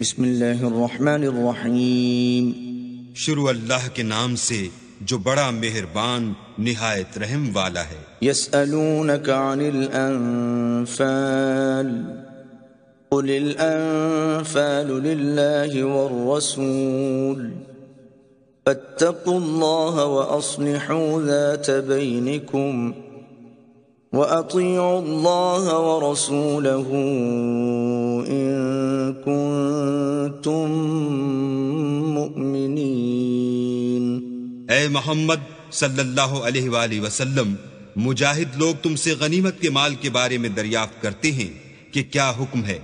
بسم اللہ الرحمن الرحیم۔ شروع اللہ کے نام سے جو بڑا مہربان نہایت رحم والا ہے۔ یسألونک عن الانفال قل الانفال للہ والرسول فاتقوا اللہ واصلحوا ذات بینکم وَأَطِيعُوا اللَّهَ وَرَسُولَهُ إِن كُنتُم مُّؤْمِنِينَ۔ اے محمد صلی اللہ علیہ وآلہ وسلم، مجاہد لوگ تم سے غنیمت کے مال کے بارے میں دریافت کرتے ہیں کہ کیا حکم ہے۔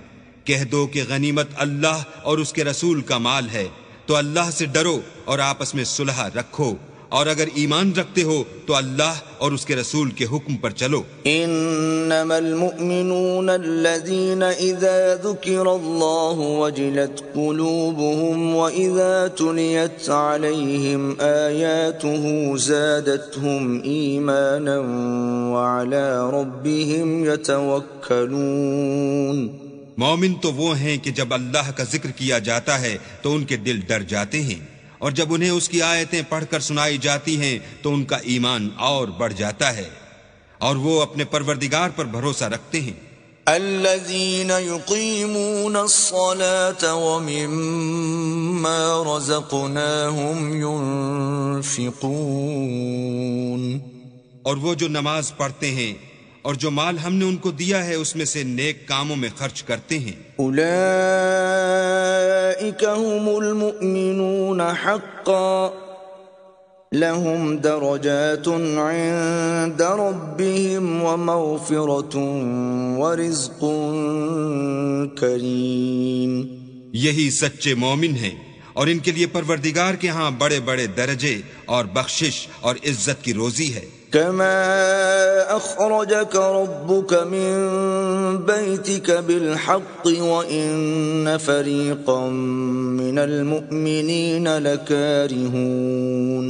کہہ دو کہ غنیمت اللہ اور اس کے رسول کا مال ہے، تو اللہ سے ڈرو اور آپس میں صلح رکھو، اور اگر ایمان رکھتے ہو تو اللہ اور اس کے رسول کے حکم پر چلو۔ انما المؤمنون الذين اذا ذكر الله وجلت قلوبهم واذا تليت عليهم آياته زادتهم ايمانا وعلى ربهم يتوكلون۔ مومن تو وہ ہیں کہ جب اللہ کا ذکر کیا جاتا ہے تو ان کے دل ڈر جاتے ہیں، اور جب انہیں اس کی آیتیں پڑھ کر سنائی جاتی ہیں تو ان کا ایمان اور بڑھ جاتا ہے، اور وہ اپنے پروردگار پر بھروسہ رکھتے ہیں۔ الذين يقيمون الصلاة ومما رزقناهم ينفقون، اور وہ جو نماز پڑھتے ہیں اور جو مال ہم نے ان کو دیا ہے اس میں سے نیک کاموں میں خرچ کرتے ہیں۔ اولئک هم المؤمنون حقا لهم درجات عند ربهم ومغفرة ورزق کریم۔ یہی سچے مومن ہیں، اور ان کے لیے پروردگار کے ہاں بڑے بڑے درجے اور بخشش اور عزت کی روزی ہے۔ كما أخرجك ربك من بيتك بالحق وإن فريقا من المؤمنين لكارهون۔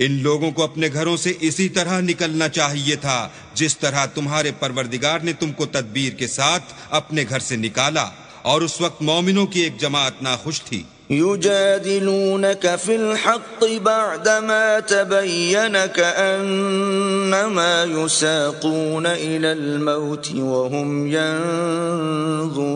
ان لوگوں کو اپنے گھروں سے اسی طرح نکلنا چاہیے تھا جس طرح تمہارے پروردگار نے تم کو تدبیر کے ساتھ اپنے گھر سے نکالا، اور اس وقت مومنوں کی ایک جماعت ناخوش تھی۔ يجادلونك في الحق بعدما تبين كأنما يساقون إلى الموت وهم ينظرون۔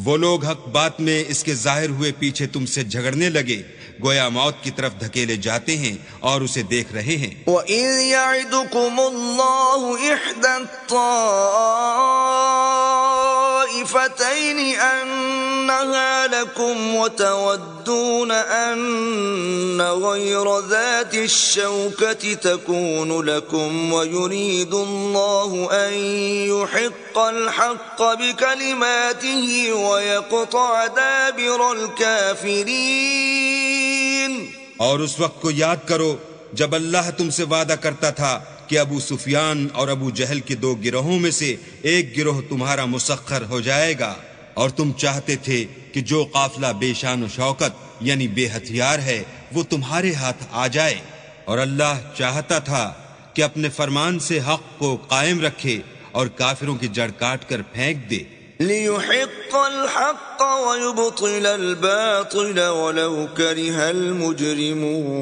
وہ لوگ حق بات میں اس کے ظاہر ہوئے پیچھے تم سے جھگڑنے لگے، گویا موت کی طرف دھکیلے جاتے ہیں اور اسے دیکھ رہے ہیں۔ وَإِذْ يَعِدُكُمُ اللَّهُ إِحْدَى الطَّائِفَتَيْنِ أَنَّهَا لَكُمْ وَتَوَدُّونَ أَنَّ غَيْرَ ذَاتِ الشَّوْكَةِ تَكُونُ لَكُمْ وَيُرِيدُ اللَّهُ أَن يُحِقَّ الْحَقَّ بِكَلِمَاتِهِ وَيَقْطَعَ دَابِرَ الْكَافِرِينَ۔ اور اس وقت کو یاد کرو جب اللہ تم سے وعدہ کرتا تھا کہ ابو سفیان اور ابو جہل کے دو گروہوں میں سے ایک گروہ تمہارا مسخر ہو جائے گا، اور تم چاہتے تھے کہ جو قافلہ بے شان و شوکت یعنی بے ہتھیار ہے وہ تمہارے ہاتھ آ جائے، اور اللہ چاہتا تھا کہ اپنے فرمان سے حق کو قائم رکھے اور کافروں کی جڑ کاٹ کر پھینک دے۔ لِيُحِقَّ الْحَقَّ وَيُبْطِلَ الْبَاطِلَ وَلَوْ كَرِهَ الْمُجْرِمُونَ،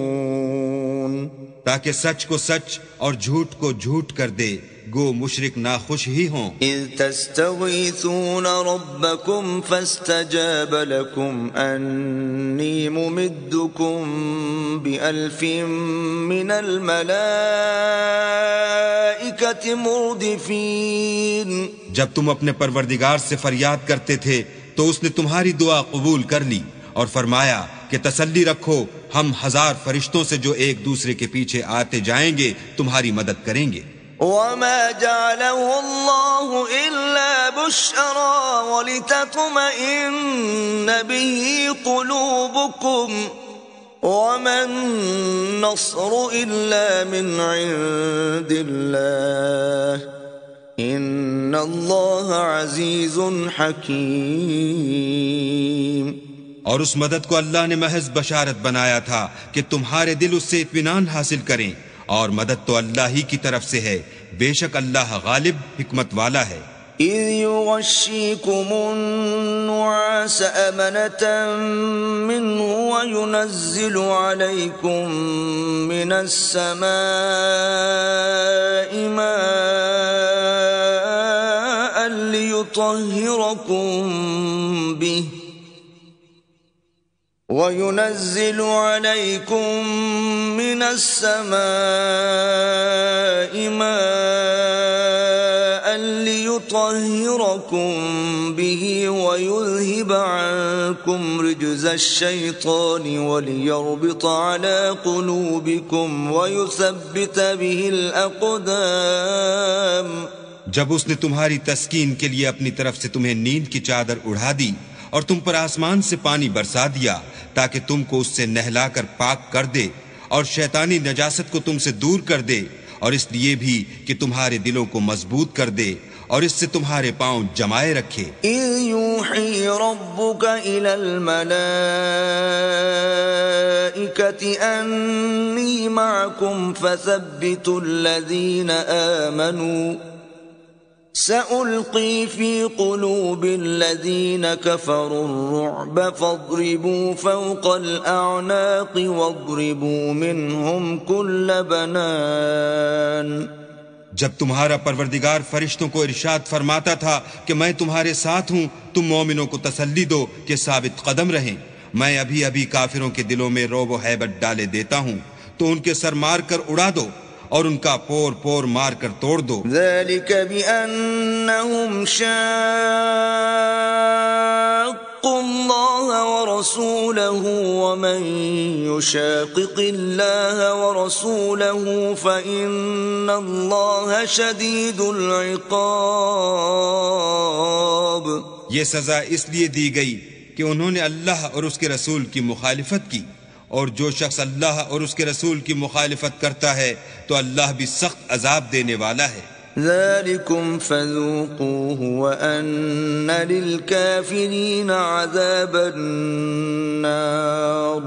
تاکہ سچ کو سچ اور جھوٹ کو جھوٹ کر دے، گو مشرک ناخوش ہی ہوں۔ اذ تستغیثون ربکم فاستجاب لکم انی ممدکم بألف من الملائکۃ مردفین۔ جب تم اپنے پروردگار سے فریاد کرتے تھے تو اس نے تمہاری دعا قبول کر لی اور فرمایا کہ تسلی رکھو، ہم 1000 فرشتوں سے جو ایک دوسرے کے پیچھے آتے جائیں گے تمہاری مدد کریں گے۔ وما جعله الله إلا بشرى ولتطمئن به قلوبكم وما النصر إلا من عند الله إن الله عزيز حكيم۔ اور اس مدد کو اللہ نے محض بشارت بنایا تھا کہ تمہارے دل اس سے اطمینان حاصل کریں، اور مدد تو اللہ ہی کی طرف سے ہے، بے شک اللہ غالب حکمت والا ہے۔ إذ يغشيكم النعاس أمنة منه وينزل عليكم من السماء ماء ليطهركم به ويذهب عنكم رجز الشيطان وليربط على قلوبكم ويثبت به الأقدام. جب اس نے تمہاری تسکین کے لیے اپنی طرف سے تمہیں نیند کی چادر اڑا دی اور تم پر آسمان سے پانی برسا دیا تاکہ تم کو اس سے نہلا کر پاک کر دے اور شیطانی نجاست کو تم سے دور کر دے، اور اس لیے بھی کہ تمہارے دلوں کو مضبوط کر دے اور اس سے تمہارے پاؤں جمائے رکھے. اذ یوحی ربک الی الملائکۃ انی معکم فثبتوا الذین آمنوا سألقی فی قلوب الذین کفروا الرعب فاضربوا فوق الأعناق واضربوا منهم كل بنان. جب تمہارا پروردگار فرشتوں کو ارشاد فرماتا تھا کہ میں تمہارے ساتھ ہوں، تم مومنوں کو تسلی دو کہ ثابت قدم رہیں، میں ابھی ابھی کافروں کے دلوں میں رعب و ہیبت ڈالے دیتا ہوں، تو ان کے سر مار کر اڑا دو اور ان کا پور پور مار کر توڑ دو. ذلك بأنهم شاقوا الله ورسوله ومن يشاقق الله ورسوله فإن الله شديد العقاب. یہ سزا اس لیے دی گئی کہ انہوں نے اللہ اور اس کے رسول کی مخالفت کی، اور جو شخص اللہ اور اس کے رسول کی مخالفت کرتا ہے تو اللہ بھی سخت عذاب دینے والا ہے. ذلكم فذوقوه وأن للكافرين عذاب النار.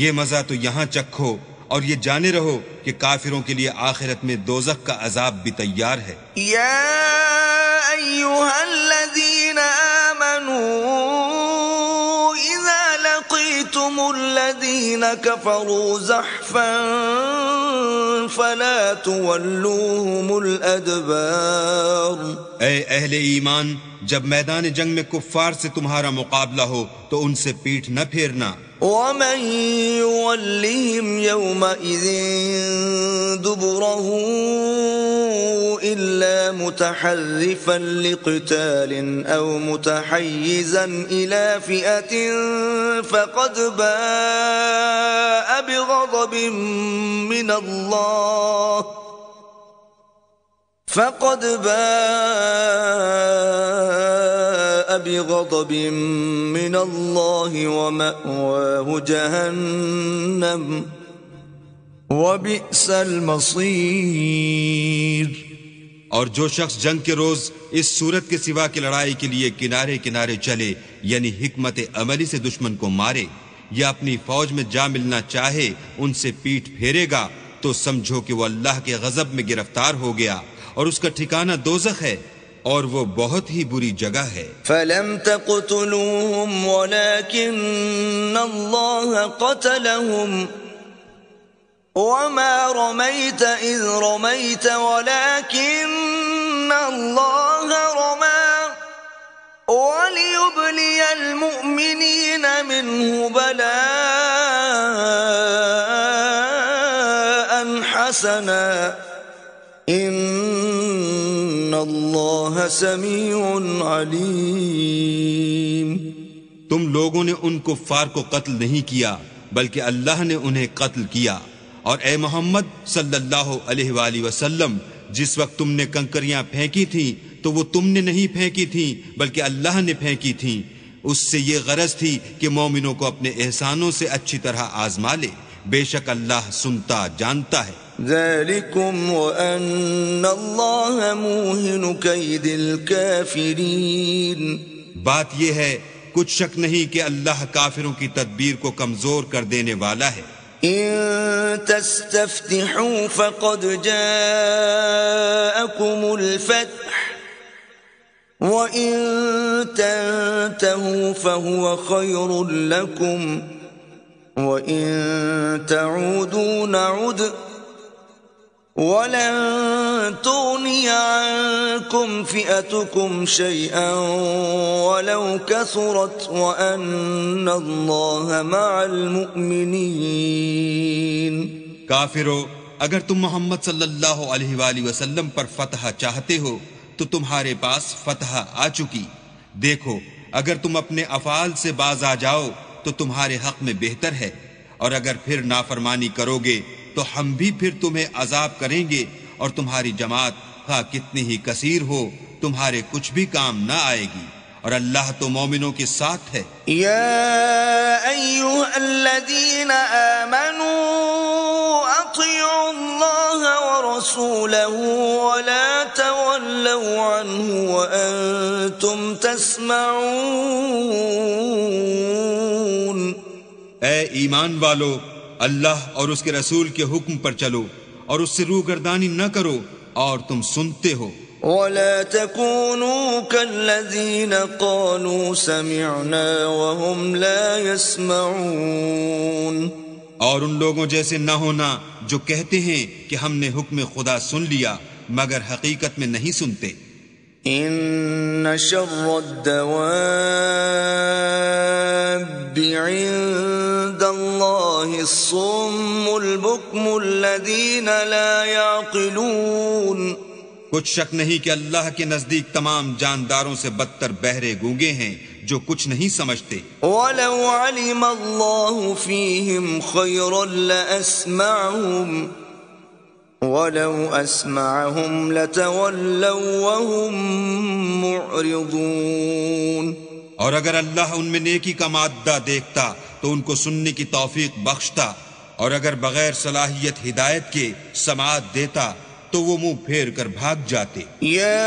یہ مزہ تو یہاں چکھو اور یہ جانے رہو کہ کافروں کے لیے آخرت میں دوزخ کا عذاب بھی تیار ہے. یا ایھا الذین آمنوا اذا لقيتم الذین كفروا زحفا فلا تولوهم الادبار. اے اہل ایمان، جب میدان جنگ میں کفار سے تمہارا مقابلہ ہو تو ان سے پیٹھ نہ پھیرنا. ومن يولهم يومئذ دبره إلا متحرفا لقتال أو متحيزا إلى فئة فقد باء بغضب من الله ومأواه جهنم وبئس المصير. اور جو شخص جنگ کے روز اس صورت کے سوا کی لڑائی کے لیے کنارے کنارے چلے، یعنی حکمت عملی سے دشمن کو مارے یا اپنی فوج میں جا ملنا چاہے، ان سے پیٹھ پھیرے گا تو سمجھو کہ وہ اللہ کے غضب میں گرفتار ہو گیا اور اس کا ٹھکانہ دوزخ ہے اور وہ بہت ہی بری جگہ ہے. فلم تقتلوهم ولكن الله قتلهم وما رميت إذ رميت ولكن الله رمى وليبلي المؤمنين منه بلاء حسنا ان اللہ سمیع علیم. تم لوگوں نے ان کفار کو قتل نہیں کیا بلکہ اللہ نے انہیں قتل کیا، اور اے محمد صلی اللہ علیہ وآلہ وسلم، جس وقت تم نے کنکریاں پھینکی تھیں تو وہ تم نے نہیں پھینکی تھیں بلکہ اللہ نے پھینکی تھیں. اس سے یہ غرض تھی کہ مومنوں کو اپنے احسانوں سے اچھی طرح آزما لے، بے شک اللہ سنتا جانتا ہے. ذلكم وأن الله موهن كيد الكافرين. بات یہ ہے، کچھ شک نہیں کہ اللہ کافروں کی تدبیر کو کمزور کر دینے والا ہے. ان تستفتحوا فقد جاءكم الفتح وَإِن تَنْتَهُوا فَهُوَ خَيْرٌ لَكُمْ وَإِن تَعُودُوا نَعُدْ وَلَن تُغْنِيَ عَنكُمْ فِئَتُكُمْ شَيْئًا وَلَوْ كَثُرَتْ وَأَنَّ اللَّهَ مَعَ الْمُؤْمِنِينَ۔ کافرو، اگر تم محمد صلی اللہ علیہ وآلہ وسلم پر فتح چاہتے ہو تو تمہارے پاس فتح آ چکی۔ دیکھو، اگر تم اپنے افعال سے باز آ جاؤ تو تمہارے حق میں بہتر ہے، اور اگر پھر نافرمانی کرو گے تو ہم بھی پھر تمہیں عذاب کریں گے، اور تمہاری جماعت خواہ کتنی ہی کثیر ہو تمہارے کچھ بھی کام نہ آئے گی، اور اللہ تو مومنوں کے ساتھ ہے۔ یا ایھا الذین آمنوا اطیعوا اللہ ورسولہ ولا تولوا عنہ وانتم تسمعون۔ اے ایمان والو، اللہ اور اس کے رسول کے حکم پر چلو اور اس سے روگردانی نہ کرو اور تم سنتے ہو۔ ولا تكونوا كالذين قالوا سمعنا وهم لا يسمعون۔ اور ان لوگوں جیسے نہ ہونا جو کہتے ہیں کہ ہم نے حکم خدا سن لیا مگر حقیقت میں نہیں سنتے۔ ان شر الدواب عند الله الصم البكم الذين لا يعقلون۔ کچھ شک نہیں کہ اللہ کے نزدیک تمام جانداروں سے بدتر بہرے گونگے ہیں جو کچھ نہیں سمجھتے۔ وَلَوْ عَلِمَ اللَّهُ فِيهِمْ خَيْرًا لَأَسْمَعَهُمْ وَلَوْ أَسْمَعَهُمْ لَتَوَلَّوْا وَهُمْ مُعْرِضُونَ۔ اور اگر اللہ ان میں نیکی کا مادہ دیکھتا تو ان کو سننے کی توفیق بخشتا، اور اگر بغیر صلاحیت ہدایت کے سماعت دیتا تو وہ منہ پھیر کر بھاگ جاتے۔ یا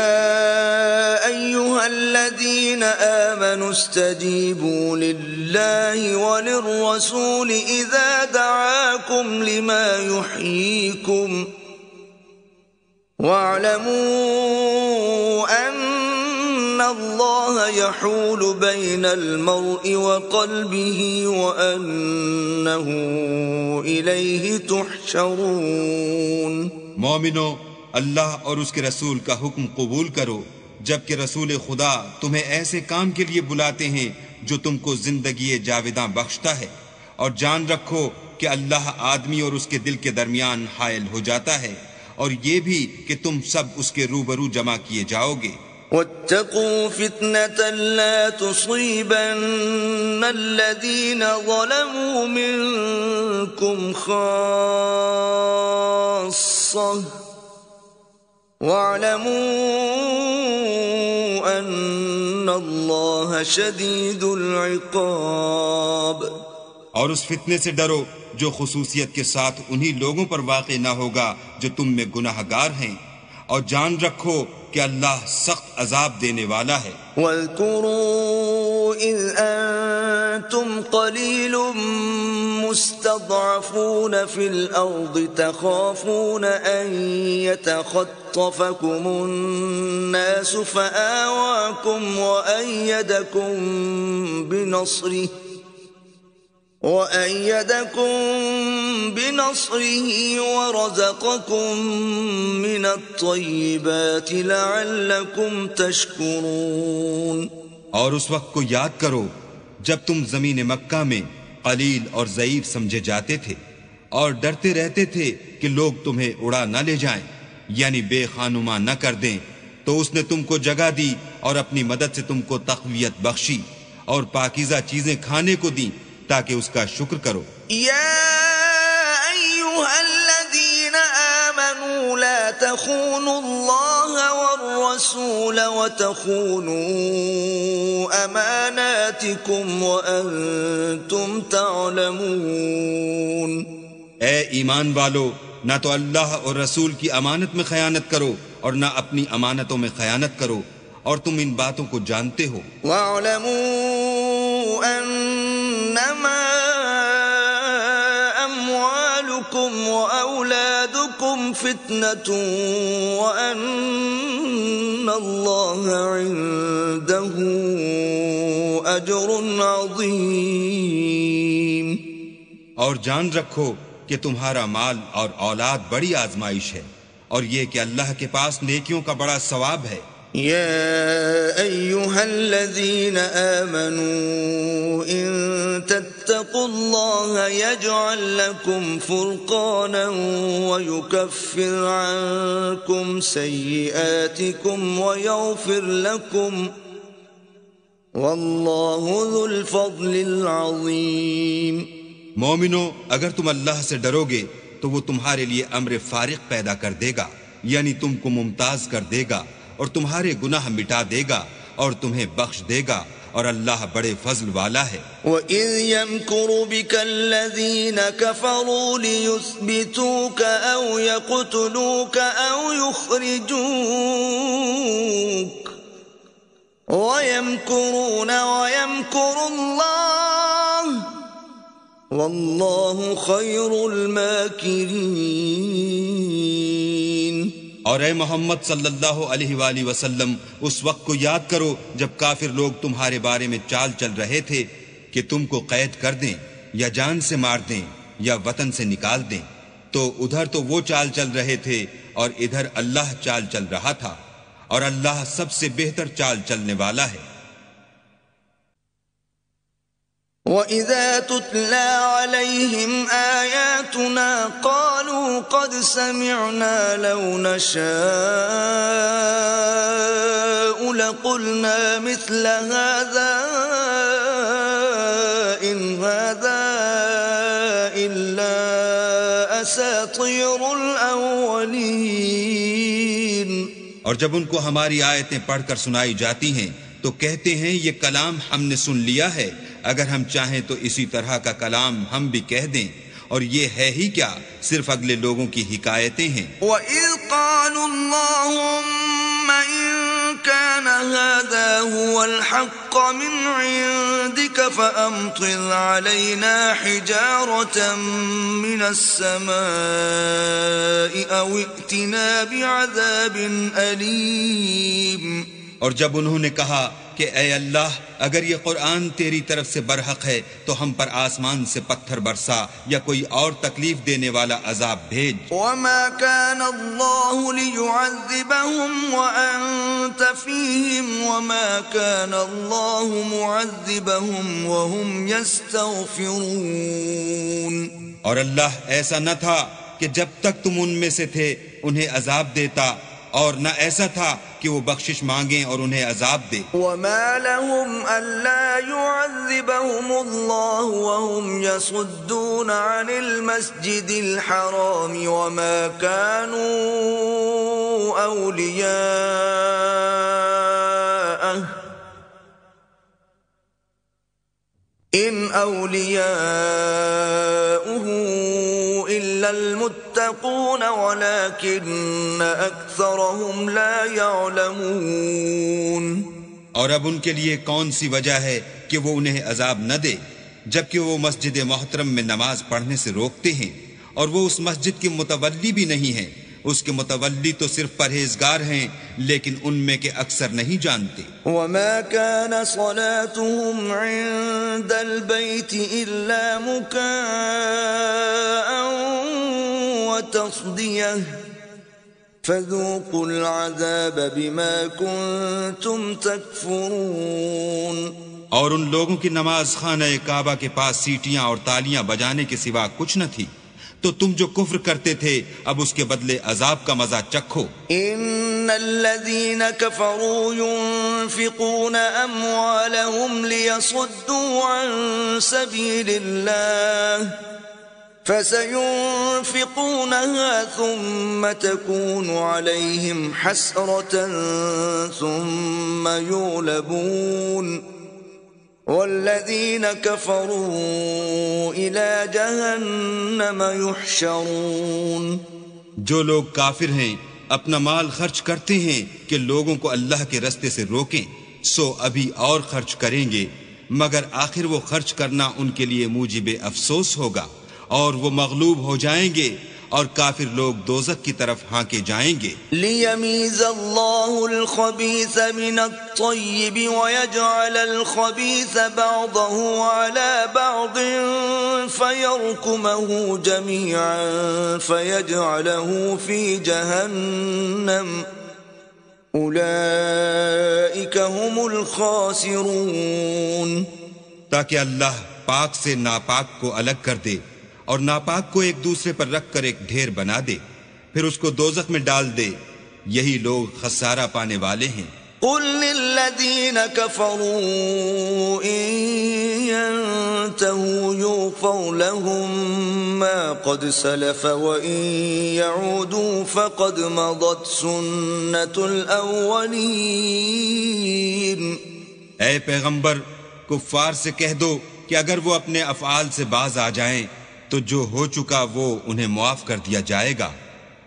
ایھا الذین آمنوا استجیبوا للہ وللرسول اذا دعاکم لما یحییکم واعلموا ان اللہ یحول بین المرء وقلبہ وانہ الیہ تحشرون۔ مومنو، اللہ اور اس کے رسول کا حکم قبول کرو جبکہ رسول خدا تمہیں ایسے کام کے لیے بلاتے ہیں جو تم کو زندگی جاوداں بخشتا ہے، اور جان رکھو کہ اللہ آدمی اور اس کے دل کے درمیان حائل ہو جاتا ہے، اور یہ بھی کہ تم سب اس کے روبرو جمع کیے جاؤ گے۔ واتقوا فتنة لا تصيبن الذين ظلموا منكم خاصة واعلموا أن الله شديد العقاب۔ اور اس فتنے سے ڈرو جو خصوصیت کے ساتھ انہی لوگوں پر واقع نہ ہوگا جو تم میں گناہ گار ہیں، اور جان رکھو کہ اللہ سخت عذاب دینے والا ہے۔ وَاذْكُرُوا إِذْ أَنْتُمْ قَلِيلٌ مُسْتَضْعَفُونَ فِي الْأَرْضِ تَخَافُونَ أَنْ يَتَخَطَّفَكُمُ النَّاسُ فَآوَاكُمْ وَأَيَّدَكُمْ بِنَصْرِهِ وَرَزَقَكُمْ مِنَ الطَّيِّبَاتِ لَعَلَّكُمْ تَشْكُرُونَ۔ اور اس وقت کو یاد کرو جب تم زمین مکہ میں قلیل اور ضعیف سمجھے جاتے تھے، اور ڈرتے رہتے تھے کہ لوگ تمہیں اڑا نہ لے جائیں، یعنی بے خانما نہ کر دیں، تو اس نے تم کو جگہ دی اور اپنی مدد سے تم کو تقویت بخشی اور پاکیزہ چیزیں کھانے کو دی تاکہ اس کا شکر کرو۔ یا ایھا الذین آمنوا لا تخونوا اللہ والرسول وتخونوا اماناتکم وانتم تعلمون۔ اے ایمان والو، نہ تو اللہ اور رسول کی امانت میں خیانت کرو اور نہ اپنی امانتوں میں خیانت کرو، اور تم ان باتوں کو جانتے ہو۔ وَاعْلَمُوا أَنَّمَا أَمْوَالُكُمْ وَأَوْلَادُكُمْ فِتْنَةٌ فِتْنَةٌ وَأَنَّ اللَّهَ عِندَهُ أَجْرٌ عَظِيمٌ۔ اور جان رکھو کہ تمہارا مال اور اولاد بڑی آزمائش ہے، اور یہ کہ اللہ کے پاس نیکیوں کا بڑا ثواب ہے۔ يا أيها الذين آمنوا إن تتقوا الله يجعل لكم فرقانا ويكفر عنكم سيئاتكم ويغفر لكم والله ذو الفضل العظيم۔ مومنو، اگر تم اللہ سے ڈرو گے تو وہ تمہارے لیے امر فارق پیدا کر دے گا، یعنی تم کو ممتاز کر دے گا اور تمہارے گناہ مٹا دے گا اور تمہیں بخش دے گا، اور اللہ بڑے فضل والا ہے۔ وَإِذْ يَمْكُرُ بِكَ الَّذِينَ كَفَرُوا لِيُثْبِتُوكَ أَوْ يَقْتُلُوكَ أَوْ يُخْرِجُوكَ وَيَمْكُرُونَ وَيَمْكُرُ اللَّهُ وَاللَّهُ خَيْرُ الْمَاكِرِينَ۔ اور اے محمد صلی اللہ علیہ وآلہ وسلم، اس وقت کو یاد کرو جب کافر لوگ تمہارے بارے میں چال چل رہے تھے کہ تم کو قید کر دیں یا جان سے مار دیں یا وطن سے نکال دیں، تو ادھر تو وہ چال چل رہے تھے اور ادھر اللہ چال چل رہا تھا، اور اللہ سب سے بہتر چال چلنے والا ہے۔ وَإِذَا تُتْلَى عَلَيْهِمْ آيَاتُنَا قَالُوا قَدْ سَمِعْنَا لَوْ نَشَاءُ لَقُلْنَا مِثْلَ هَذَا إِنْ هَذَا إِلَّا أَسَاطِيرُ الْأَوَّلِينَ۔ اور جب ان کو ہماری آیتیں پڑھ کر سنائی جاتی ہیں تو کہتے ہیں یہ کلام ہم نے سن لیا ہے، اگر ہم چاہیں تو اسی طرح کا کلام ہم بھی کہہ دیں، اور یہ ہے ہی کیا، صرف اگلے لوگوں کی حکایتیں ہیں۔ وَإِذْ قَالُوا اللَّهُمَّ إِن كَانَ هَذَا هُوَ الْحَقَّ مِنْ عِندِكَ فَأَمْطِرْ عَلَيْنَا حِجَارَةً مِنَ السَّمَاءِ أَوْ ائْتِنَا بِعَذَابٍ أَلِيمٍ۔ اور جب انہوں نے کہا کہ اے اللہ، اگر یہ قرآن تیری طرف سے برحق ہے تو ہم پر آسمان سے پتھر برسا یا کوئی اور تکلیف دینے والا عذاب بھیج۔ وَمَا كَانَ اللَّهُ لِيُعَذِّبَهُمْ وَأَنْتَ فِيهِمْ وَمَا كَانَ اللَّهُ مُعَذِّبَهُمْ وَهُمْ يَسْتَغْفِرُونَ۔ اور اللہ ایسا نہ تھا کہ جب تک تم ان میں سے تھے انہیں عذاب دیتا، اور نہ ایسا تھا کہ وہ بخشش مانگیں اور انہیں عذاب دے۔ وَمَا لَهُمْ أَلَّا يُعَذِّبَهُمُ اللَّهُ وَهُمْ يَصُدُّونَ عَنِ الْمَسْجِدِ الْحَرَامِ وَمَا كَانُوا أَوْلِيَاءَهُ إِنْ أَوْلِيَاؤُهُ إِلَّا الْمُتَّقُونَ وَلَكِنَّ أَكْثَرَهُمْ لَا يَعْلَمُونَ۔ اور اب ان کے لیے کون سی وجہ ہے کہ وہ انہیں عذاب نہ دے، جبکہ وہ مسجد محترم میں نماز پڑھنے سے روکتے ہیں، اور وہ اس مسجد کے متولی بھی نہیں ہیں، اس کے متولی تو صرف پرہیزگار ہیں، لیکن ان میں کے اکثر نہیں جانتے۔ وَمَا كَانَ صَلَاتُهُمْ عِندَ الْبَيْتِ إِلَّا مُكَاءً وَتَصْدِيَةً فَذُوقُوا الْعَذَابَ بِمَا كُنتُمْ تَكْفُرُونَ۔ اور ان لوگوں کی نماز خانہ کعبہ کے پاس سیٹیاں اور تالیاں بجانے کے سوا کچھ نہ تھی، تو تم جو کفر کرتے تھے اب اس کے بدلے عذاب کا مزہ چکھو۔ ان الذين كفروا ينفقون اموالهم ليصدوا عن سبيل الله فسينفقونها ثم تكون عليهم حسرة ثم يغلبون والذين كفروا إلى جهنم يحشرون۔ جو لوگ کافر ہیں اپنا مال خرچ کرتے ہیں کہ لوگوں کو اللہ کے رستے سے روکیں، سو ابھی اور خرچ کریں گے، مگر آخر وہ خرچ کرنا ان کے لیے موجب افسوس ہوگا، اور وہ مغلوب ہو جائیں گے اور کافر لوگ دوزخ کی طرف ہانکے جائیں گے. لِيَمِيزَ اللَّهُ الْخَبِيثَ مِنَ الطَّيِّبِ وَيَجْعَلَ الْخَبِيثَ بَعْضَهُ عَلَى بَعْضٍ فَيَرْكُمَهُ جَمِيعًا فَيَجْعَلَهُ فِي جَهَنَّمَ أُولَئِكَ هُمُ الْخَاسِرُونَ. تاکہ اللہ پاک سے ناپاک کو الگ کر دے اور ناپاک کو ایک دوسرے پر رکھ کر ایک ڈھیر بنا دے، پھر اس کو دوزخ میں ڈال دے. یہی لوگ خسارہ پانے والے ہیں. قُل لِّلَّذِينَ كَفَرُوا إِن يَنتَهُوا يُغْفَرْ لَهُم مَّا قَدْ سَلَفَ وَإِن يَعُودُوا فَقَدْ مَضَتْ سُنَّةُ الْأَوَّلِينَ. اے پیغمبر، کفار سے کہہ دو کہ اگر وہ اپنے افعال سے باز آ جائیں تو جو ہو چکا وہ انہیں معاف کر دیا جائے گا،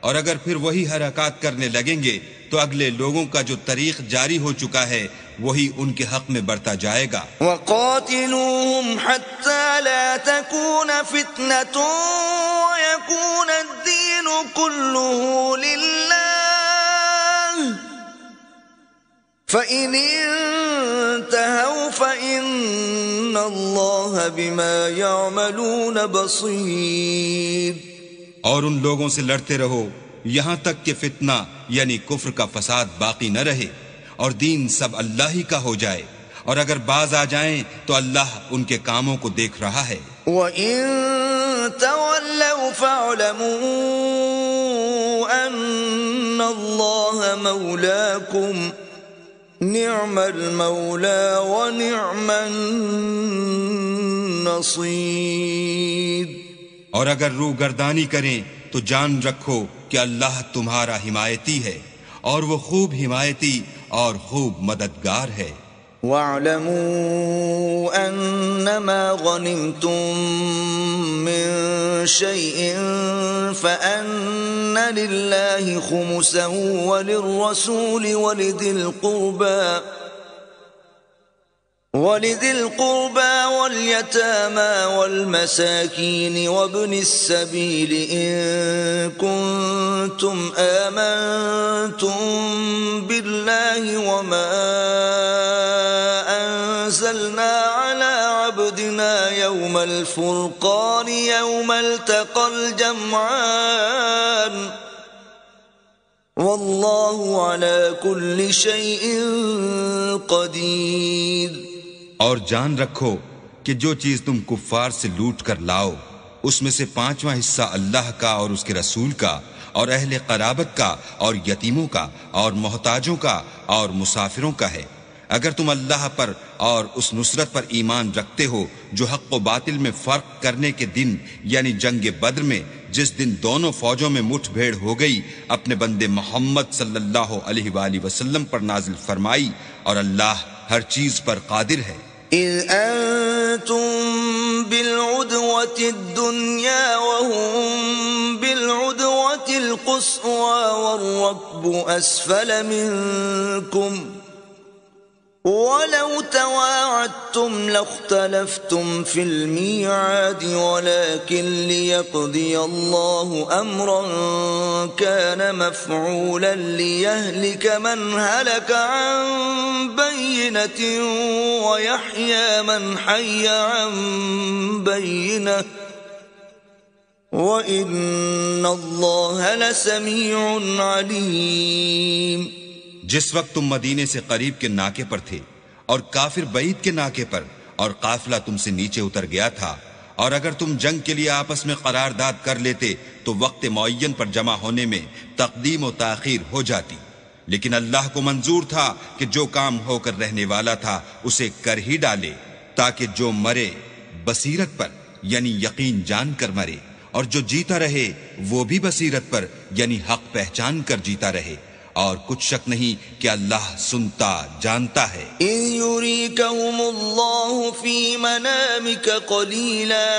اور اگر پھر وہی حرکات کرنے لگیں گے تو اگلے لوگوں کا جو طریق جاری ہو چکا ہے وہی ان کے حق میں برتا جائے گا. وَقَاتِلُوهُمْ حَتَّى لَا تَكُونَ فِتْنَةٌ وَيَكُونَ الدِّينُ كُلُّهُ لِلَّهِ فَإِنِ انتهوا فَإِنَّ اللَّهَ بِمَا يَعْمَلُونَ بَصِيرٌ. اور ان لوگوں سے لڑتے رہو یہاں تک کہ فتنہ یعنی کفر کا فساد باقی نہ رہے اور دین سب اللہ ہی کا ہو جائے، اور اگر باز آ جائیں تو اللہ ان کے کاموں کو دیکھ رہا ہے. وَإِن تَوَلَّوْا فَاعْلَمُوا أَنَّ اللَّهَ مَوْلَاكُمْ نِعْمَ الْمَوْلَى وَنِعْمَ النَّصِيرُ. اور اگر روگردانی کریں تو جان رکھو کہ اللہ تمہارا حمایتی ہے، اور وہ خوب حمایتی اور خوب مددگار ہے. وَاعْلَمُوا أَنَّمَا غَنِمْتُم مِّن شَيْءٍ فَأَنَّ لِلَّهِ خُمُسَهُ وَلِلرَّسُولِ وَلِذِي الْقُرْبَى وَالْيَتَامَى وَالْمَسَاكِينِ وَابْنِ السَّبِيلِ إِن كُنتُمْ آمَنتُم بِاللَّهِ وَمَا أَنزَلْنَا عَلَى عَبْدِنَا يَوْمَ الْفُرْقَانِ يَوْمَ الْتَقَى الْجَمْعَانِ وَاللَّهُ عَلَى كُلِّ شَيْءٍ قَدِيرٌ. اور جان رکھو کہ جو چیز تم کفار سے لوٹ کر لاؤ اس میں سے 5واں حصہ اللہ کا اور اس کے رسول کا اور اہل قرابت کا اور یتیموں کا اور محتاجوں کا اور مسافروں کا ہے. اگر تم اللہ پر اور اس نصرت پر ایمان رکھتے ہو جو حق و باطل میں فرق کرنے کے دن یعنی جنگ بدر میں جس دن دونوں فوجوں میں مٹھ بھیڑ ہو گئی اپنے بندے محمد صلی اللہ علیہ وآلہ وسلم پر نازل فرمائی، اور اللہ ہر چیز پر قادر ہے. إِذْ أَنْتُمْ بِالْعُدْوَةِ الدُّنْيَا وَهُمْ بِالْعُدْوَةِ الْقُصْوَى وَالرَّكْبُ أَسْفَلَ مِنْكُمْ وَلَوْ تَوَاعَدتُّمْ لَاخْتَلَفْتُمْ فِي الْمِيعَادِ وَلَكِنْ لِيَقْضِيَ اللَّهُ أَمْرًا كَانَ مَفْعُولًا لِيَهْلِكَ مَنْ هَلَكَ عَنْ بَيِّنَةٍ وَيَحْيَى مَنْ حَيَّ عَنْ بَيِّنَةٍ وَإِنَّ اللَّهَ لَسَمِيعٌ عَلِيمٌ. جس وقت تم مدینے سے قریب کے ناکے پر تھے اور کافر بعید کے ناکے پر، اور قافلہ تم سے نیچے اتر گیا تھا، اور اگر تم جنگ کے لیے آپس میں قرارداد کر لیتے تو وقت معین پر جمع ہونے میں تقدیم و تاخیر ہو جاتی، لیکن اللہ کو منظور تھا کہ جو کام ہو کر رہنے والا تھا اسے کر ہی ڈالے، تاکہ جو مرے بصیرت پر یعنی یقین جان کر مرے، اور جو جیتا رہے وہ بھی بصیرت پر یعنی حق پہچان کر جیتا رہے، اور کچھ شک نہیں کہ اللہ سنتا جانتا ہے. إِذْ يُرِيكَهُمُ اللَّهُ فِي مَنَامِكَ قَلِيلًا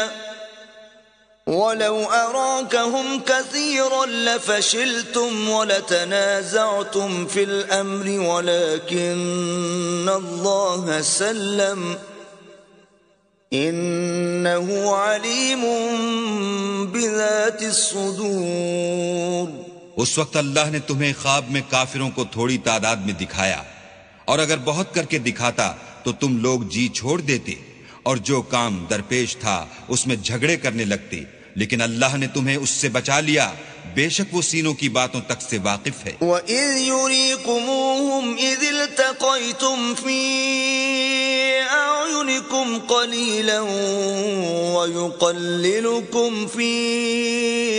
وَلَوْ أَرَاكَهُمْ كَثِيرًا لَفَشِلْتُمْ وَلَتَنَازَعْتُمْ فِي الْأَمْرِ وَلَكِنَّ اللَّهَ سَلَّمَ إنه عليم بذات الصدور. اس وقت اللہ نے تمہیں خواب میں کافروں کو تھوڑی تعداد میں دکھایا، اور اگر بہت کر کے دکھاتا تو تم لوگ جی چھوڑ دیتے، اور جو کام درپیش تھا اس میں جھگڑے کرنے لگتے، لیکن اللہ نے تمہیں اس سے بچا لیا، بے شک وہ سینوں کی باتوں تک سے واقف ہے. وَإِذْ يُرِيكُمُوهُمْ إِذِ الْتَقَيْتُمْ فِي أَعْيُنِكُمْ قَلِيلًا وَيُقَلِّلُكُمْ فِي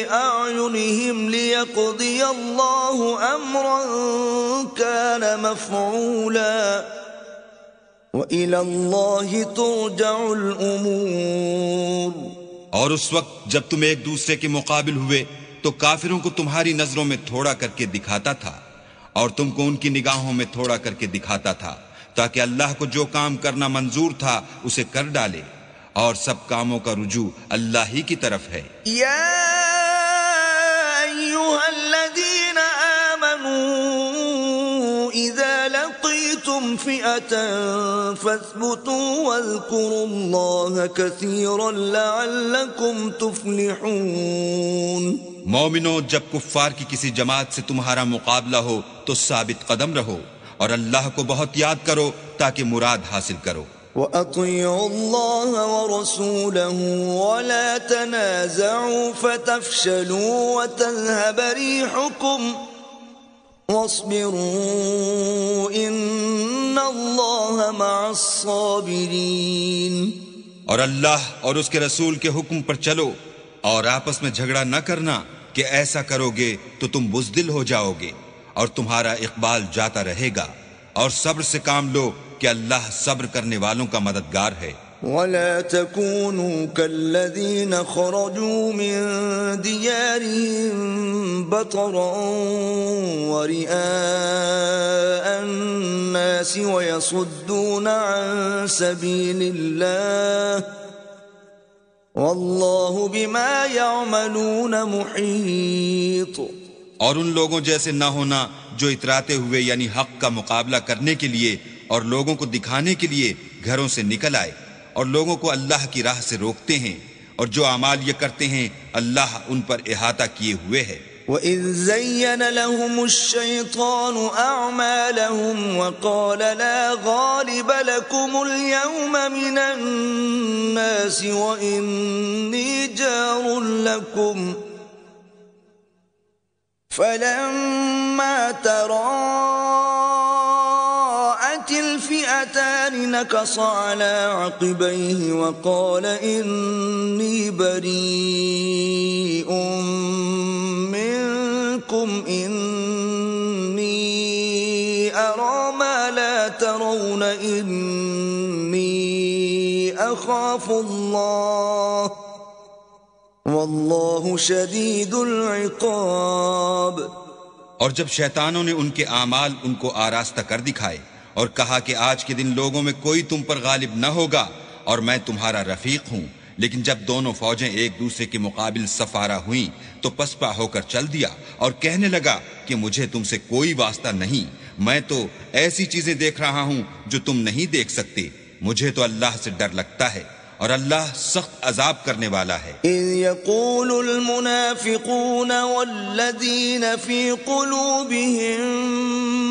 أَعْيُنِهِمْ لِيَقْضِيَ اللَّهُ أَمْرًا كَانَ مَفْعُولًا وَإِلَى اللَّهِ تُرْجَعُ الْأُمُورُ. اور اس وقت جب تم ایک دوسرے کے مقابل ہوئے تو کافروں کو تمہاری نظروں میں تھوڑا کر کے دکھاتا تھا، اور تم کو ان کی نگاہوں میں تھوڑا کر کے دکھاتا تھا، تاکہ اللہ کو جو کام کرنا منظور تھا اسے کر ڈالے، اور سب کاموں کا رجوع اللہ ہی کی طرف ہے. یا ایھا الذین آمنوا اذا لقیتم فئة فاثبتوا واذکروا اللہ کثیرا لعلکم تفلحون. مومنو، جب کفار کی کسی جماعت سے تمہارا مقابلہ ہو تو ثابت قدم رہو، اور اللہ کو بہت یاد کرو تاکہ مراد حاصل کرو. وَأَطِيعُوا اللَّهَ وَرَسُولَهُ وَلَا تَنَازَعُوا فَتَفْشَلُوا وَتَذْهَبَ رِيحُكُمْ وَاصْبِرُوا إِنَّ اللَّهَ مَعَ الصَّابِرِينَ. اور اللہ اور اس کے رسول کے حکم پر چلو، اور آپس میں جھگڑا نہ کرنا، کہ ایسا کرو گے تو تم بزدل ہو جاؤ گے، اور تمہارا اقبال جاتا رہے گا، اور صبر سے کام لو کہ اللہ صبر کرنے والوں کا مددگار ہے. وَلَا تَكُونُوا كَالَّذِينَ خَرَجُوا مِن دِيَارِهِم بَطَرًا وَرِئَاءَ النَّاسِ وَيَصُدُّونَ عَن سَبِيلِ اللَّهِ وَاللَّهُ بِمَا يَعْمَلُونَ مُحِيطٌ. اور ان لوگوں جیسے نہ ہونا جو اتراتے ہوئے یعنی حق کا مقابلہ کرنے کے لیے اور لوگوں کو دکھانے کے لیے گھروں سے نکل آئے، اور لوگوں کو اللہ کی راہ سے روکتے ہیں، اور جو اعمال یہ کرتے ہیں اللہ ان پر احاطہ کیے ہوئے ہے. وَإِذْ زَيَّنَ لَهُمُ الشَّيْطَانُ أَعْمَالَهُمْ وَقَالَ لَا غَالِبَ لَكُمُ الْيَوْمَ مِنَ النَّاسِ وَإِنِّي جَارٌ لَكُمْ فَلَمَّا تَرَاءَتِ الْفِئَتَانِ نَكَصَ عَلَى عَقِبَيْهِ وَقَالَ إِنِّي بَرِيءٌ منكم إني أرى ما لا ترون إني أخاف الله والله شديد العقاب. اور جب شیطانوں نے ان کے اعمال ان کو آراستہ کر دکھائے اور کہا کہ آج کے دن لوگوں میں کوئی تم پر غالب نہ ہوگا اور میں تمہارا رفیق ہوں، لیکن جب دونوں فوجیں ایک دوسرے کے مقابل سفارہ ہوئیں تو پسپا ہو کر چل دیا اور کہنے لگا کہ مجھے تم سے کوئی واسطہ نہیں، میں تو ایسی چیزیں دیکھ رہا ہوں جو تم نہیں دیکھ سکتے، مجھے تو اللہ سے ڈر لگتا ہے، اور اللہ سخت عذاب کرنے والا ہے. اذ يقول المنافقون والذين في قلوبهم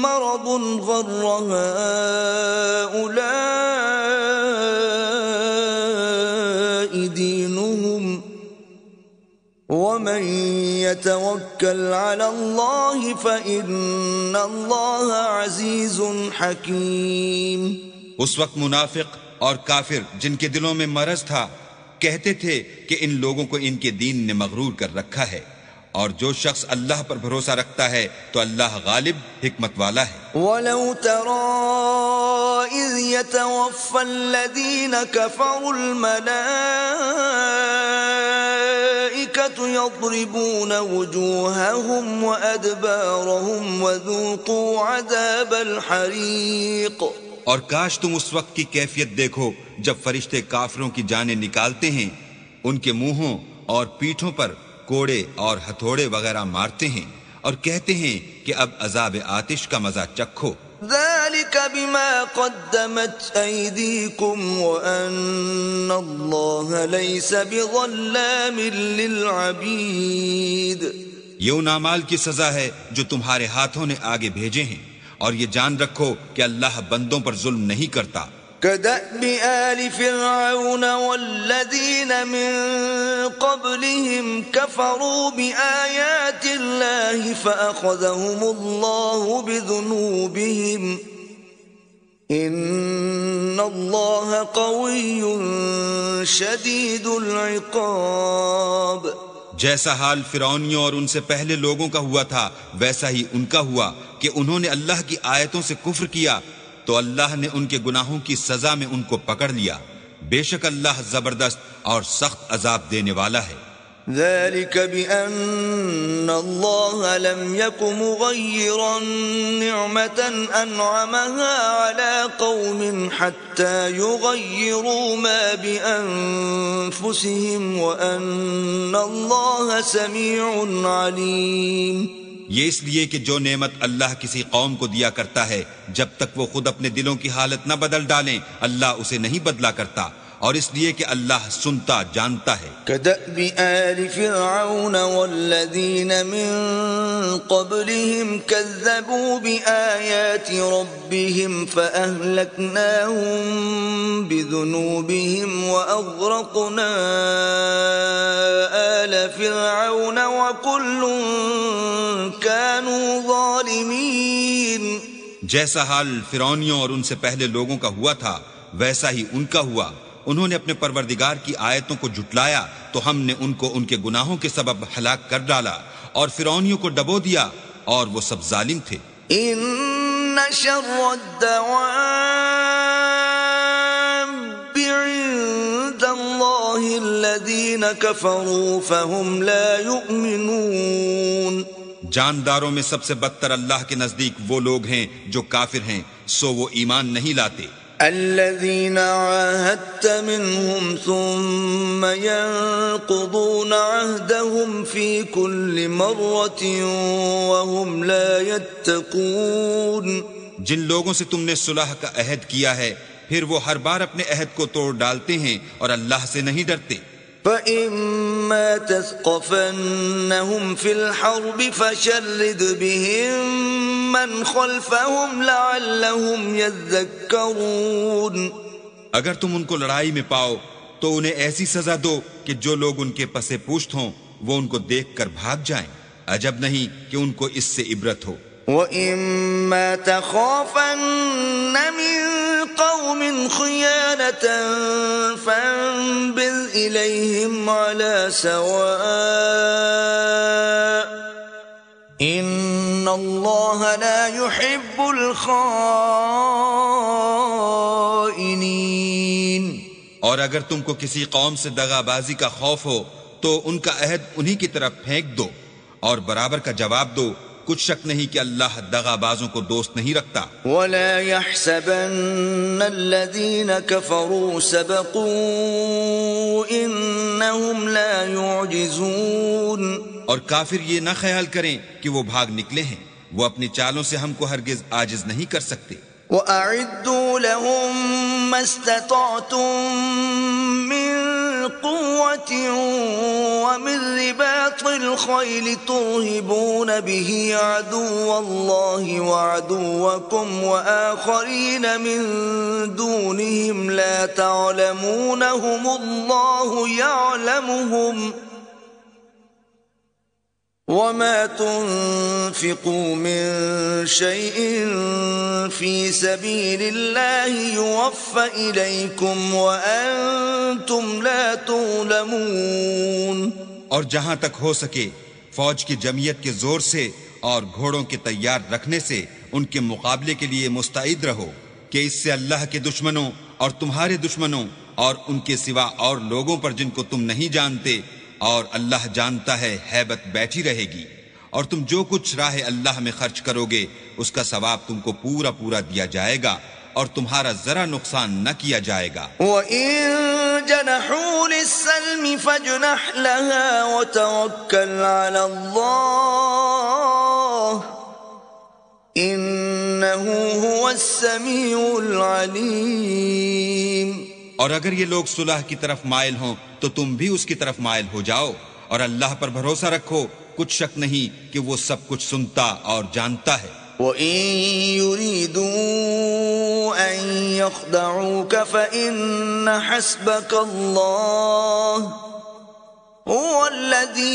مرض غر هؤلاء دينهم ومن يتوكل على الله فإن الله عزيز حكيم. اس وقت منافق اور کافر جن کے دلوں میں مرض تھا کہتے تھے کہ ان لوگوں کو ان کے دین نے مغرور کر رکھا ہے، اور جو شخص اللہ پر بھروسہ رکھتا ہے تو اللہ غالب حکمت والا ہے. وَلَوْ تَرَىٰ إِذْ يَتَوَفَّى الَّذِينَ كَفَرُوا الْمَلَائِكَةُ يَضْرِبُونَ وُجُوهَهُمْ وَأَدْبَارَهُمْ وَذُوقُوا عَذَابَ الْحَرِيقِ. اور کاش تم اس وقت کی کیفیت دیکھو جب فرشتے کافروں کی جانیں نکالتے ہیں، ان کے منہوں اور پیٹھوں پر کوڑے اور ہتھوڑے وغیرہ مارتے ہیں اور کہتے ہیں کہ اب عذاب آتش کا مزہ چکھو. ذَلِكَ بِمَا قَدَّمَتْ أَيْدِيكُمْ وَأَنَّ الله ليس بظلام للعبيد. یہ ان اعمال کی سزا ہے جو تمہارے ہاتھوں نے آگے بھیجے ہیں، اور یہ جان رکھو کہ اللہ بندوں پر ظلم نہیں کرتا. كدأب آل فرعون والذين من قبلهم كفروا بآيات الله فأخذهم الله بذنوبهم إن الله قوي شديد العقاب. جیسا حال فرعونیوں اور ان سے پہلے لوگوں کا ہوا تھا ویسا ہی ان کا ہوا کہ انہوں نے اللہ کی آیتوں سے کفر کیا تو اللہ نے ان کے گناہوں کی سزا میں ان کو پکڑ لیا. بے شک اللہ زبردست اور سخت عذاب دینے والا ہے. ذلك بأن الله لم يك مغيرا نعمة أنعمها على قوم حتى يغيروا ما بأنفسهم وأن الله سميع عليم. یہ اس لیے کہ جو نعمت اللہ کسی قوم کو دیا کرتا ہے جب تک وہ خود اپنے دلوں کی حالت نہ بدل ڈالیں اللہ اسے نہیں بدلا کرتا، اور اس لیے کہ اللہ سنتا جانتا ہے. كدأب آل فرعون والذين من قبلهم كذبوا بآيات ربهم فأهلكناهم بذنوبهم وأغرقنا آل فرعون وكل كانوا ظالمين. جیسا حال فرعونیوں اور ان سے پہلے لوگوں کا ہوا تھا ویسا ہی ان کا ہوا. انہوں نے اپنے پروردگار کی آیتوں کو جھٹلایا تو ہم نے ان کو ان کے گناہوں کے سبب ہلاک کر ڈالا، اور فرعونیوں کو ڈبو دیا اور وہ سب ظالم تھے. ان شر الدواب عند الله الذين كفروا فهم لا يؤمنون. جانداروں میں سب سے بدتر اللہ کے نزدیک وہ لوگ ہیں جو کافر ہیں سو وہ ایمان نہیں لاتے. الذين عاهدت منهم ثم ينقضون عهدهم في كل مرة وهم لا يتقون. جن لوگوں سے تم نے صلح کا عہد کیا ہے پھر وہ ہر بار اپنے عہد کو توڑ ڈالتے ہیں اور اللہ سے نہیں ڈرتے. فَإِمَّا تَثْقَفَنَّهُمْ فِي الْحَرْبِ فَشَرِّدْ بِهِمْ مَنْ خَلْفَهُمْ لَعَلَّهُمْ يَذَّكَّرُونَ. اگر تم ان کو لڑائی میں پاؤ تو انہیں ایسی سزا دو کہ جو لوگ ان کے پسے پوشت ہوں وہ ان کو دیکھ کر بھاگ جائیں. عجب نہیں کہ ان کو اس سے عبرت ہو. وَإِمَّا تَخَافَنَّ مِن قَوْمٍ خِيَانَةً فَانبِذْ إِلَيْهِمْ عَلَى سَوَاءٍ إِنَّ اللَّهَ لَا يُحِبُّ الْخَائِنِينَ. اور اگر تم کو کسی قوم سے دغا بازی کا خوف ہو تو ان کا عہد انہی کی طرف پھینک دو اور برابر کا جواب دو. کچھ شک نہیں کہ اللہ دغا بازوں کو دوست نہیں رکھتا. وَلَا يَحْسَبَنَّ الَّذِينَ كَفَرُوا سَبَقُوا إِنَّهُمْ لَا يُعْجِزُونَ. اور کافر یہ نہ خیال کریں کہ وہ بھاگ نکلے ہیں، وہ اپنی چالوں سے ہم کو ہرگز عاجز نہیں کر سکتے. وَأَعِدُّوا لَهُم مَّا اسْتَطَعْتُم مِّن قُوَّةٍ وَمِن رِّبَاطِ الْخَيْلِ تُرْهِبُونَ بِهِ عَدُوَّ اللَّهِ وَعَدُوَّكُمْ وَآخَرِينَ مِن دُونِهِمْ لَا تَعْلَمُونَهُمُ اللَّهُ يَعْلَمُهُمْ وَمَا تُنْفِقُوا مِنْ شَيْءٍ فِي سَبِيلِ اللَّهِ يُوَفَّ إِلَيْكُمْ وَأَنْتُمْ لَا تُظْلَمُونَ. اور جہاں تک ہو سکے فوج کی جمعیت کے زور سے اور گھوڑوں کے تیار رکھنے سے ان کے مقابلے کے لیے مستعد رہو کہ اس سے اللہ کے دشمنوں اور تمہارے دشمنوں اور ان کے سوا اور لوگوں پر جن کو تم نہیں جانتے اور اللہ جانتا ہے ہیبت بیٹھی رہے گی. اور تم جو کچھ راہ اللہ میں خرچ کرو گے اس کا ثواب تم کو پورا پورا دیا جائے گا اور تمہارا ذرا نقصان نہ کیا جائے گا. وَإِن جَنَحُوا لِلسَّلْمِ فَاجْنَحْ لَهَا وَتَوَكَّلْ عَلَى اللَّهِ إِنَّهُ هُوَ السَّمِيعُ الْعَلِيمُ. اور اگر یہ لوگ صلح کی طرف مائل ہوں تو تم بھی اس کی طرف مائل ہو جاؤ، اور اللہ پر بھروسہ رکھو، کچھ شک نہیں کہ وہ سب کچھ سنتا اور جانتا ہے۔ وَإِن يُرِيدُوا أَن يَخْدَعُوكَ فَإِنَّ حَسْبَكَ اللَّهُ هُوَ الَّذِي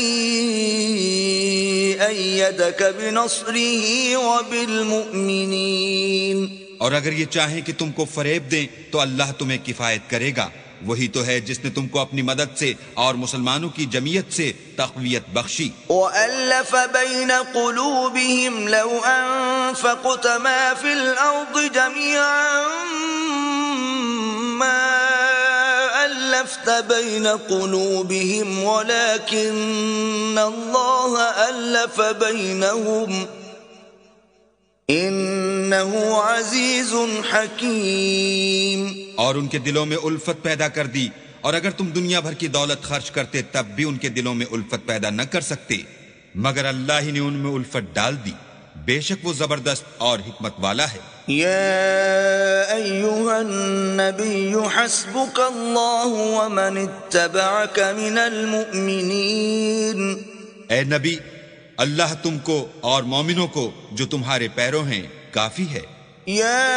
أَيَّدَكَ بِنَصْرِهِ وَبِالْمُؤْمِنِينَ۔ اور اگر یہ چاہیں کہ تم کو فریب دیں تو اللہ تمہیں کفایت کرے گا، وہی تو ہے جس نے تم کو اپنی مدد سے اور مسلمانوں کی جمعیت سے تقویت بخشی۔ وَأَلَّفَ بَيْنَ قُلُوبِهِمْ لَوْ أَنفَقْتَ مَا فِي الْأَرْضِ جَمِيعًا مَا أَلَّفْتَ بَيْنَ قُلُوبِهِمْ وَلَكِنَّ اللَّهَ أَلَّفَ بَيْنَهُمْ إِنَّهُ عَزِيزٌ حَكِيمٌ۔ اور ان کے دلوں میں الفت پیدا کر دی، اور اگر تم دنیا بھر کی دولت خرچ کرتے تب بھی ان کے دلوں میں الفت پیدا نہ کر سکتے، مگر اللہ ہی نے ان میں الفت ڈال دی، بے شک وہ زبردست اور حکمت والا ہے۔ يا أيها النبي حسبك الله ومن اتبعك من المؤمنين۔ اے نبی، اللہ تم کو اور مومنوں کو جو تمہارے پیرو ہیں کافی ہے۔ يا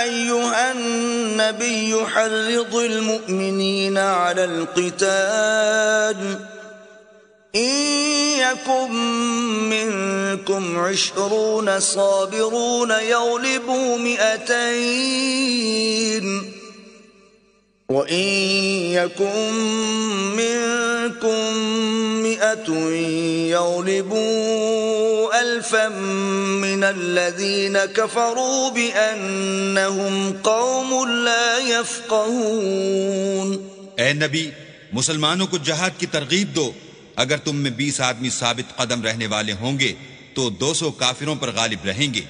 أيها النبي حرض المؤمنين على القتال إن يكن منكم 20 صابرون يغلبوا 200 وإن يكن منكم 100 يغلبوا 1000 من الذين كفروا بأنهم قوم لا يفقهون۔ اے نبی، مسلمانوں کو جہاد کی ترغیب دو، اگر تم میں 20 آدمی ثابت قدم رہنے والے ہوں گے تو 200 کافروں پر غالب رہیں گے،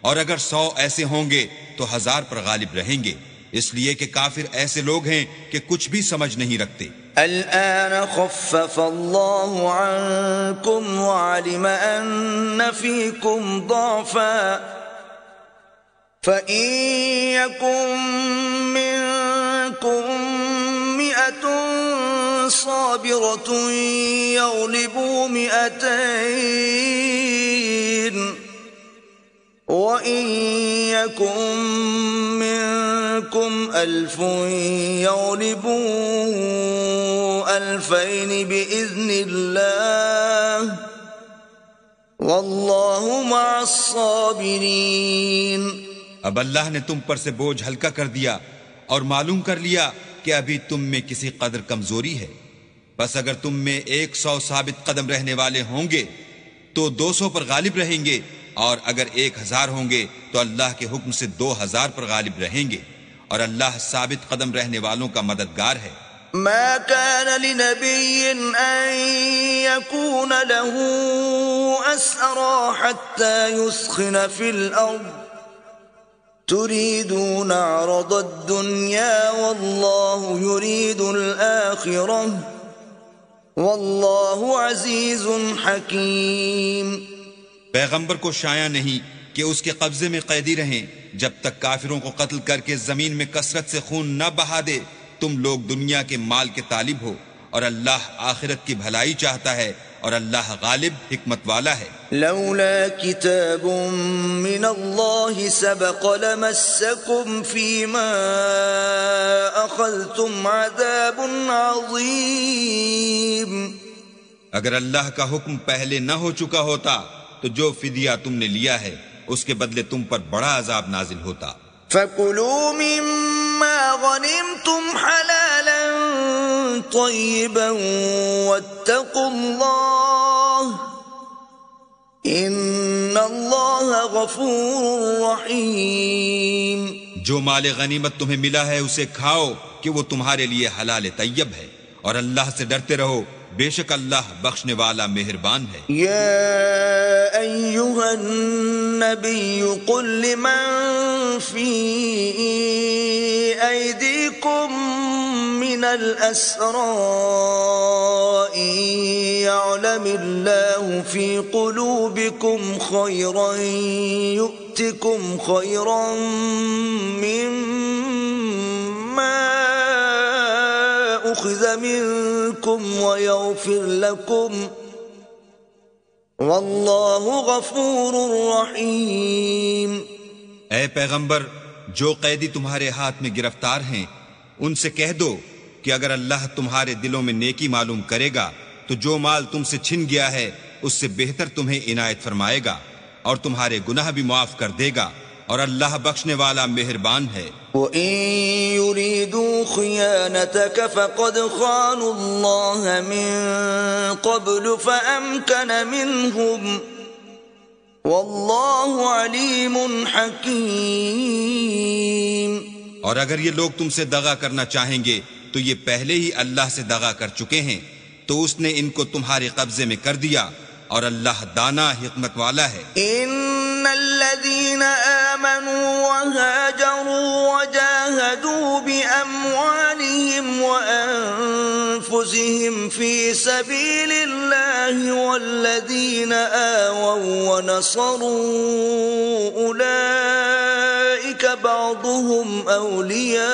اور اگر 100 ایسے ہوں گے تو 1000 پر غالب رہیں گے، اس لیے کہ کافر ایسے لوگ ہیں کہ کچھ بھی سمجھ نہیں رکھتے۔ الآن خفف الله عنكم وعلم أن فيكم ضعفا فإن يكن منكم 100 صابرة يغلبوا 200 وَإِن يَكُن مِّنكُمْ 1000 يَغْلِبُوا 2000 بِإِذْنِ اللَّهِ وَاللَّهُ مَعَ الصَّابِرِينَ۔ اب اللہ نے تم پر سے بوجھ ہلکا کر دیا اور معلوم کر لیا کہ ابھی تم میں کسی قدر کمزوری ہے، بس اگر تم میں 100 ثابت قدم رہنے والے ہوں گے تو 200 پر غالب رہیں گے، اور اگر 1000 ہوں گے تو اللہ کے حکم سے 2000 پر غالب رہیں گے، اور اللہ ثابت قدم رہنے والوں کا مددگار ہے۔ ما كان لنبي أن يكون له أسرى حتى يثخن في الأرض تريدون عرض الدنيا والله يريد الآخرة والله عزيز حكيم۔ پیغمبر کو شایع نہیں کہ اس کے قبضے میں قیدی رہیں جب تک کافروں کو قتل کر کے زمین میں کثرت سے خون نہ بہا دے۔ تم لوگ دنیا کے مال کے طالب ہو، اور اللہ آخرت کی بھلائی چاہتا ہے، اور اللہ غالب حکمت والا ہے۔ لولا كتاب من الله سبق لمسكم فيما أخذتم عذاب عظيم۔ اگر اللہ کا حکم پہلے نہ ہو چکا ہوتا تو جو فدیہ تم نے لیا ہے اس کے بدلے تم پر بڑا عذاب نازل ہوتا۔ فَكُلُوا مِمَّا غَنِمْتُمْ حَلَالًا طَيِّبًا وَاتَّقُوا اللَّهَ إِنَّ اللَّهَ غَفُورٌ رَحِيمٌ۔ جو مال غنیمت تمہیں ملا ہے اسے کھاؤ کہ وہ تمہارے لیے حلال طیب ہے، اور اللہ سے ڈرتے رہو، بے شک اللہ بخشنے والا مہربان ہے۔ یا ایہا النبی قل لمن فی ایدیکم من الاسراء یعلم اللہ فی قلوبکم خیرا یؤتکم خیرا مما يؤخذ منكم ويغفر لكم واللہ غفور رحیم۔ اے پیغمبر، جو قیدی تمہارے ہاتھ میں گرفتار ہیں ان سے کہہ دو کہ اگر اللہ تمہارے دلوں میں نیکی معلوم کرے گا تو جو مال تم سے چھن گیا ہے اس سے بہتر تمہیں عنایت فرمائے گا اور تمہارے گناہ بھی معاف کر دے گا، اور اللہ بخشنے والا مہربان ہے۔ وَإِن يُرِيدُوا خِيَانَتَكَ فَقَدْ خَانُوا اللَّهَ مِن قَبْلُ فَأَمْكَنَ مِنْهُمْ وَاللَّهُ عَلِيمٌ حَكِيمٌ۔ اور اگر یہ لوگ تم سے دغا کرنا چاہیں گے تو یہ پہلے ہی اللہ سے دغا کر چکے ہیں، تو اس نے ان کو تمہارے قبضے میں کر دیا، اور اللہ دانا حکمت والا ہے۔ ان الذين آمنوا وهاجروا وجاهدوا بأموالهم وأنفسهم في سبيل الله والذين آووا ونصروا أولئك بعضهم أولياء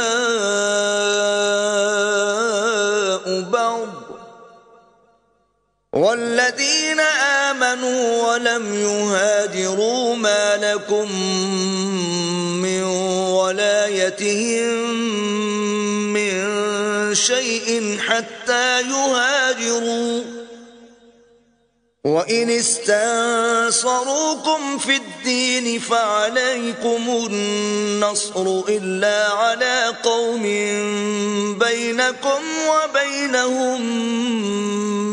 بعض والذين آمنوا ولم يهاجروا ما لكم من ولايتهم من شيء حتى يهاجروا وإن استنصروكم في الدين فعليكم النصر إلا على قوم بينكم وبينهم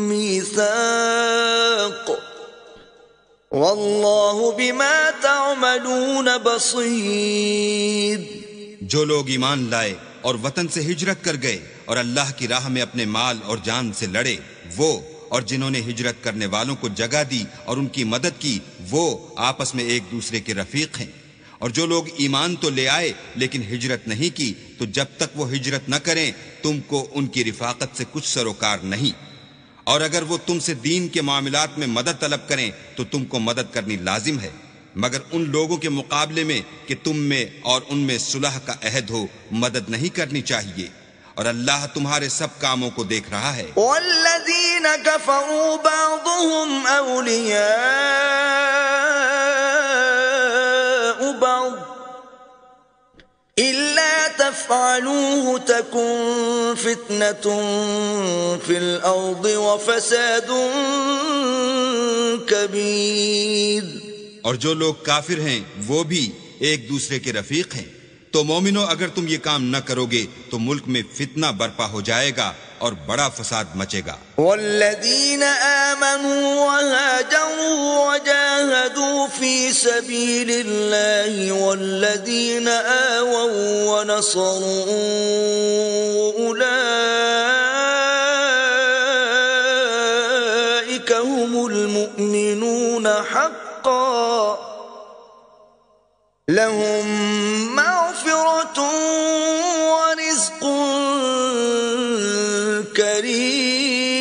ميثاق واللہ بما تعملون بصیر۔ جو لوگ ایمان لائے اور وطن سے ہجرت کر گئے اور اللہ کی راہ میں اپنے مال اور جان سے لڑے، وہ اور جنہوں نے ہجرت کرنے والوں کو جگہ دی اور ان کی مدد کی، وہ آپس میں ایک دوسرے کے رفیق ہیں۔ اور جو لوگ ایمان تو لے آئے لیکن ہجرت نہیں کی، تو جب تک وہ ہجرت نہ کریں تم کو ان کی رفاقت سے کچھ سروکار نہیں، اور اگر وہ تم سے دین کے معاملات میں مدد طلب کریں تو تم کو مدد کرنی لازم ہے، مگر ان لوگوں کے مقابلے میں کہ تم میں اور ان میں صلح کا عہد ہو مدد نہیں کرنی چاہیے، اور اللہ تمہارے سب کاموں کو دیکھ رہا ہے۔ والذین کفروا بعضهم اولیاء بعض إلا تفعلوه تكن فتنة في الأرض وفساد كبير۔ اور جو لوگ کافر ہیں وہ بھی ایک دوسرے کے رفیق ہیں، تو مومنو اگر تم یہ کام نہ کرو گے تو ملک میں فتنہ برپا ہو جائے گا اور بڑا فساد مچے گا۔ والذین آمنوا وهاجروا وجاهدوا في سبيل الله والذین آووا ونصروا أولئك هم المؤمنون حقا لهم مغفرة ورزق کریم۔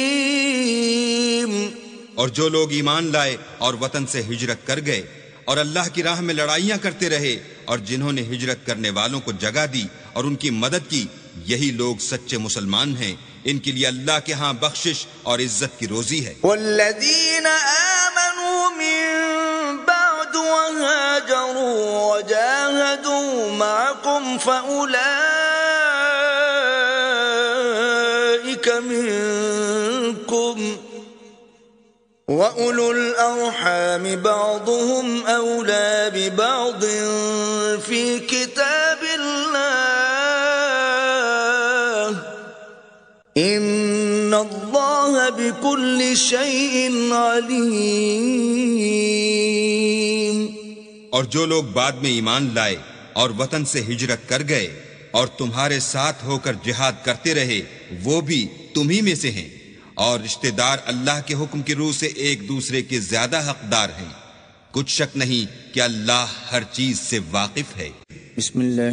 اور جو لوگ ایمان لائے اور وطن سے ہجرت کر گئے اور اللہ کی راہ میں لڑائیاں کرتے رہے اور جنہوں نے ہجرت کرنے والوں کو جگہ دی اور ان کی مدد کی، یہی لوگ سچے مسلمان ہیں، ان کے لیے اللہ کے ہاں بخشش اور عزت کی روزی ہے۔ والذین آمنوا من بعد وهاجروا وجاهدوا معكم فأولئك منكم وَأُولُو الْأَرْحَامِ بَعْضُهُمْ أَوْلَى بِبَعْضٍ فِي كِتَابِ اللَّهِ إِنَّ اللَّهَ بِكُلِّ شَيْءٍ عَلِيمٌ۔ اور جو لوگ بعد میں ایمان لائے اور وطن سے ہجرت کر گئے اور تمہارے ساتھ ہو کر جہاد کرتے رہے، وہ بھی تمہیں میں سے ہیں، اور رشتہ دار اللہ کے حکم کی روح سے ایک دوسرے کے زیادہ حقدار ہیں۔ کچھ شک نہیں کہ اللہ ہر چیز سے واقف ہے۔ بسم اللہ